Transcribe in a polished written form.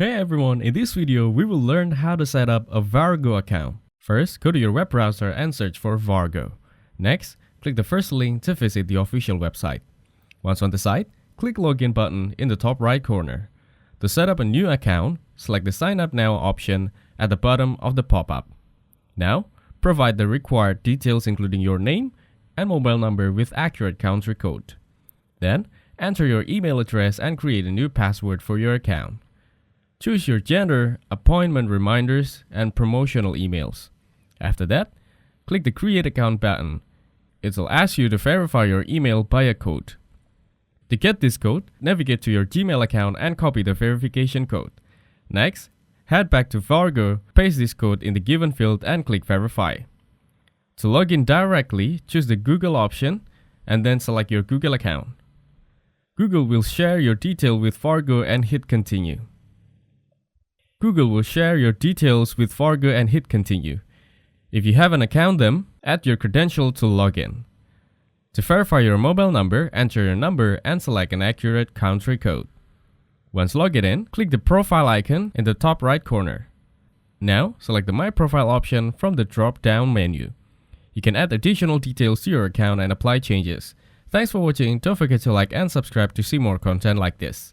Hey everyone, in this video we will learn how to set up a Vagaro account. First, go to your web browser and search for Vagaro. Next, click the first link to visit the official website. Once on the site, click Login button in the top right corner. To set up a new account, select the Sign Up Now option at the bottom of the pop-up. Now, provide the required details including your name and mobile number with accurate country code. Then, enter your email address and create a new password for your account. Choose your gender, appointment reminders, and promotional emails. After that, click the Create Account button. It will ask you to verify your email by a code. To get this code, navigate to your Gmail account and copy the verification code. Next, head back to Vagaro, paste this code in the given field and click Verify. To log in directly, choose the Google option and then select your Google account. Google will share your detail with Vagaro and hit Continue. Google will share your details with Vagaro and hit Continue. If you have an account then, add your credential to log in. To verify your mobile number, enter your number and select an accurate country code. Once logged in, click the profile icon in the top right corner. Now, select the My Profile option from the drop-down menu. You can add additional details to your account and apply changes. Thanks for watching. Don't forget to like and subscribe to see more content like this.